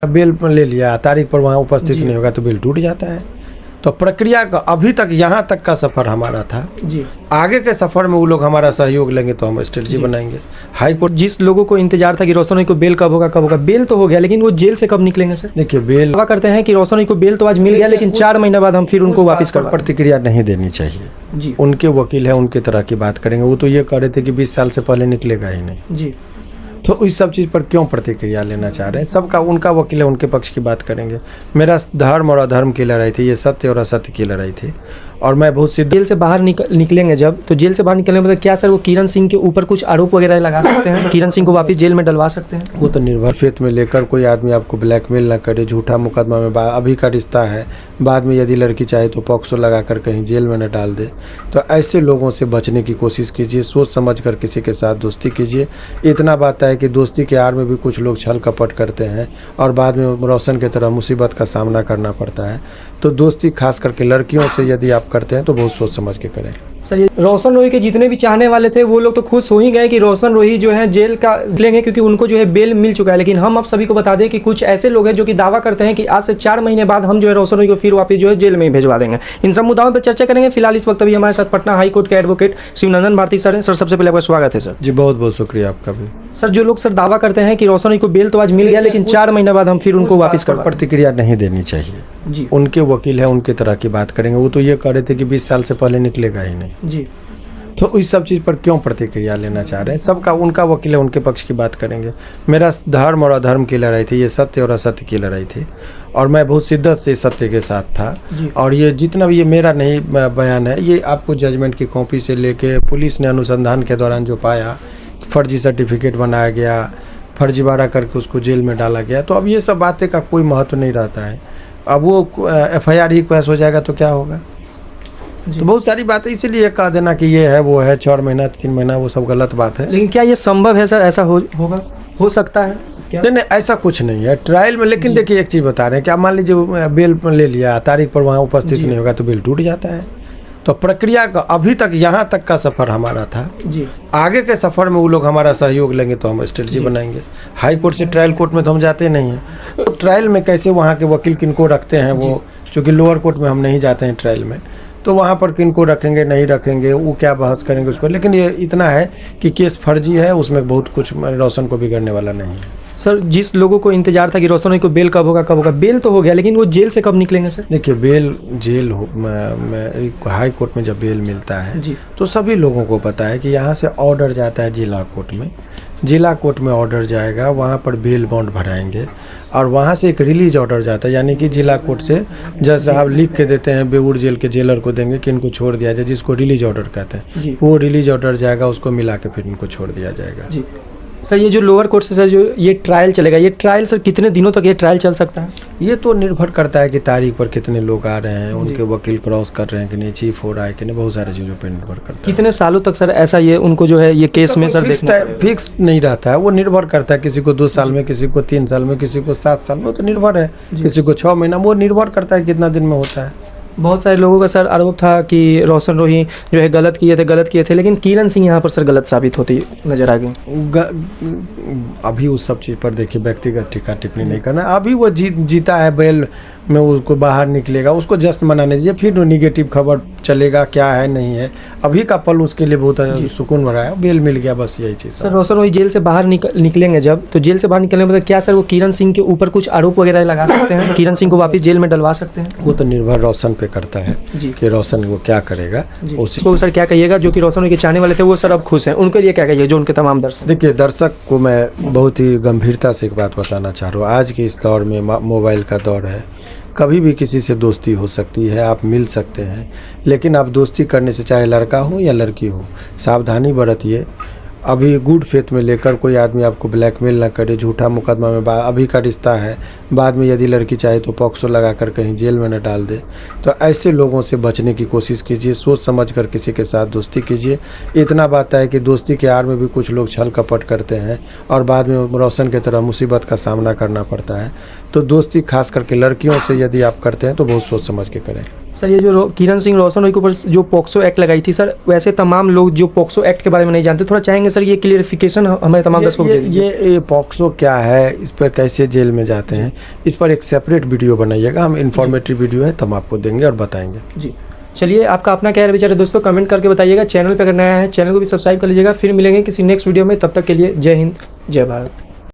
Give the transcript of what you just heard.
Bell ले लिया, तारीख पर वहाँ उपस्थित नहीं होगा तो बेल टूट जाता है। तो प्रक्रिया का अभी तक यहाँ तक का सफ़र हमारा था जी। आगे के सफ़र में वो लोग हमारा सहयोग लेंगे तो हम स्ट्रेटजी बनाएंगे। हाई कोर्ट जिस लोगों को इंतजार था कि रोशन को बेल कब होगा, बेल तो हो गया, लेकिन वो जेल से कब निकलेंगे सर? देखिए, बेल दावा करते हैं कि रोशन को बेल तो आज मिल गया, लेकिन 4 महीने बाद हम फिर उनको वापस कर प्रतिक्रिया नहीं देनी चाहिए जी। उनके वकील है, उनके तरह की बात करेंगे। वो तो ये कह रहे थे कि 20 साल से पहले निकलेगा ही नहीं जी। तो इस सब चीज़ पर क्यों प्रतिक्रिया लेना चाह रहे हैं? सबका उनका वकील है, उनके पक्ष की बात करेंगे। मेरा धर्म और अधर्म की लड़ाई थी, ये सत्य और असत्य की लड़ाई थी। और मैं बहुत सी जेल से बाहर निकलेंगे जब, तो जेल से बाहर निकलने में क्या सर वो किरण सिंह के ऊपर कुछ आरोप वगैरह लगा सकते हैं? किरण सिंह को वापस जेल में डलवा सकते हैं? वो तो निर्भर फेत में लेकर कोई आदमी आपको ब्लैकमेल ना करे, झूठा मुकदमा में अभी का रिश्ता है, बाद में यदि लड़की चाहे तो पॉक्सो लगाकर कहीं जेल में न डाल दे। तो ऐसे लोगों से बचने की कोशिश कीजिए, सोच समझ कर किसी के साथ दोस्ती कीजिए। इतना बात है कि दोस्ती के आड़ में भी कुछ लोग छल कपट करते हैं और बाद में रोशन की तरह मुसीबत का सामना करना पड़ता है। तो दोस्ती खास करके लड़कियों से यदि आप करते हैं तो बहुत सोच समझ के करें। सर, ये रोशन रोही के जितने भी चाहने वाले थे वो लोग तो खुश हो ही गए कि रोशन रोही जो है जेल का निकलेंगे, क्योंकि उनको जो है बेल मिल चुका है। लेकिन हम आप सभी को बता दें कि कुछ ऐसे लोग हैं जो कि दावा करते हैं कि आज से 4 महीने बाद हम जो है रोशन रोही को फिर वापस जो है जेल में ही भेजवा देंगे। इन सब मुद्दाओं पर चर्चा करेंगे। फिलहाल इस वक्त अभी हमारे साथ पटना हाई कोर्ट के एडवोकेट शिवनंदन भारती सर हैं। सर, सबसे पहले आपका स्वागत है सर जी। बहुत बहुत शुक्रिया आपका भी। सर, जो लोग सर दावा करते हैं कि रोशन रोही को बेल तो आज मिल गया, लेकिन 4 महीने बाद हम फिर उनको वापस कर प्रतिक्रिया नहीं देनी चाहिए जी। उनके वकील है, उनके तरह की बात करेंगे। वो तो ये कह रहे थे कि 20 साल से पहले निकलेगा ही नहीं जी। तो इस सब चीज़ पर क्यों प्रतिक्रिया लेना चाह रहे हैं? सबका उनका वकील है, उनके पक्ष की बात करेंगे। मेरा धर्म और अधर्म की लड़ाई थी, ये सत्य और असत्य की लड़ाई थी। और मैं बहुत शिद्दत से सत्य के साथ था। और ये जितना भी ये मेरा नहीं बयान है, ये आपको जजमेंट की कॉपी से लेके पुलिस ने अनुसंधान के दौरान जो पाया, फर्जी सर्टिफिकेट बनाया गया, फर्जीवाड़ा करके उसको जेल में डाला गया। तो अब ये सब बातें का कोई महत्व नहीं रहता है। अब वो FIR ही क्वेश हो जाएगा तो क्या होगा? तो बहुत सारी बातें इसीलिए कह देना कि ये है वो है 4 महीना 3 महीना, वो सब गलत बात है। लेकिन क्या ये संभव है सर? ऐसा होगा, हो सकता है क्या? नहीं, ऐसा कुछ नहीं है ट्रायल में। लेकिन देखिए, एक चीज़ बता रहे हैं कि आप मान लीजिए बेल ले लिया, तारीख पर वहाँ उपस्थित नहीं होगा तो बेल टूट जाता है। तो प्रक्रिया का अभी तक यहाँ तक का सफ़र हमारा था जी। आगे के सफ़र में वो लोग हमारा सहयोग लेंगे तो हम स्ट्रेटजी बनाएंगे। हाई कोर्ट से ट्रायल कोर्ट में तो हम जाते नहीं हैं। तो ट्रायल में कैसे वहाँ के वकील किनको रखते हैं, वो चूँकि लोअर कोर्ट में हम नहीं जाते हैं ट्रायल में, तो वहाँ पर किनको रखेंगे नहीं रखेंगे, वो क्या बहस करेंगे उस पर। लेकिन ये इतना है कि केस फर्जी है, उसमें बहुत कुछ रोशन को बिगड़ने वाला नहीं है। सर, जिस लोगों को इंतजार था कि रोशन को बेल कब होगा, बेल तो हो गया, लेकिन वो जेल से कब निकलेंगे सर? देखिए, बेल जेल हाई कोर्ट में जब बेल मिलता है तो सभी लोगों को पता है कि यहाँ से ऑर्डर जाता है जिला कोर्ट में। जिला कोर्ट में ऑर्डर जाएगा, वहाँ पर बेल बॉन्ड भराएंगे और वहाँ से एक रिलीज ऑर्डर जाता है। यानी कि जिला कोर्ट से जज साहब लिख के देते हैं, बेऊर जेल के जेलर को देंगे कि इनको छोड़ दिया जाए, जिसको रिलीज ऑर्डर कहते हैं। वो रिलीज ऑर्डर जाएगा, उसको मिला के फिर इनको छोड़ दिया जाएगा जी। सर, ये जो लोअर कोर्ट से सर जो ये ट्रायल चलेगा, ये ट्रायल सर कितने दिनों तक ये ट्रायल चल सकता है? ये तो निर्भर करता है कि तारीख पर कितने लोग आ रहे हैं, उनके वकील क्रॉस कर रहे हैं कि नहीं, चीफ हो रहा है कि नहीं, बहुत सारी चीज़ों पर निर्भर करता है। कितने सालों तक सर ऐसा ये उनको जो है ये केस में सर फिक्स नहीं रहता है, वो निर्भर करता है। किसी को 2 साल में, किसी को 3 साल में, किसी को 7 साल में, तो निर्भर है। किसी को 6 महीना, वो निर्भर करता है कितना दिन में होता है। बहुत सारे लोगों का सर आरोप था कि रोशन रोही जो है गलत किए थे, लेकिन किरण सिंह यहाँ पर सर गलत साबित होती नजर आ गई। अभी उस सब चीज़ पर देखिए व्यक्तिगत टीका टिप्पणी नहीं करना। अभी वो जीता है, बेल में उसको बाहर निकलेगा, उसको जस्ट मनाने दीजिए, फिर निगेटिव खबर चलेगा क्या है नहीं है। अभी का पल उसके लिए बहुत सुकून भरा है, बेल मिल गया, बस यही चीज़। सर, रोशन रोही जेल से बाहर निकलेंगे जब, तो जेल से बाहर निकलने में क्या सर वो किरण सिंह के ऊपर कुछ आरोप वगैरह लगा सकते हैं? किरण सिंह को वापस जेल में डलवा सकते हैं? वो तो निर्भर रोशन पे करता है कि रोशन वो क्या करेगा। उसको सर क्या कहिएगा, जो कि रोशन रोही के चाहने वाले थे वो सर अब खुश हैं, उनके लिए क्या कहिए, जो उनके तमाम दर्शक? देखिए, दर्शक को मैं बहुत ही गंभीरता से एक बात बताना चाह रहा हूँ। आज के इस दौर में मोबाइल का दौर है, कभी भी किसी से दोस्ती हो सकती है, आप मिल सकते हैं। लेकिन आप दोस्ती करने से, चाहे लड़का हो या लड़की हो, सावधानी बरतिए। अभी गुड फेथ में लेकर कोई आदमी आपको ब्लैकमेल ना करे, झूठा मुकदमा में अभी का रिश्ता है, बाद में यदि लड़की चाहे तो पॉक्सो लगाकर कहीं जेल में न डाल दे। तो ऐसे लोगों से बचने की कोशिश कीजिए, सोच समझ कर किसी के साथ दोस्ती कीजिए। इतना बात है कि दोस्ती के आड़ में भी कुछ लोग छल कपट करते हैं और बाद में रोशन की तरह मुसीबत का सामना करना पड़ता है। तो दोस्ती खास करके लड़कियों से यदि आप करते हैं तो बहुत सोच समझ के करें। सर ये जो किरण सिंह रोशन रोही के ऊपर जो पॉक्सो एक्ट लगाई थी सर, वैसे तमाम लोग जो पॉक्सो एक्ट के बारे में नहीं जानते, थोड़ा चाहेंगे सर ये क्लियरिफिकेशन हमें तमाम दर्शकों को दे दीजिए। ये पॉक्सो क्या है, इस पर कैसे जेल में जाते हैं, इस पर एक सेपरेट वीडियो बनाइएगा, हम इन्फॉर्मेटिव वीडियो है तब आपको देंगे और बताएंगे। जी चलिए, आपका अपना क्या विचार है दोस्तों, कमेंट करके बताइएगा। चैनल पर अगर नया है चैनल को भी सब्सक्राइब कर लीजिएगा। फिर मिलेंगे किसी नेक्स्ट वीडियो में, तब तक के लिए जय हिंद जय भारत।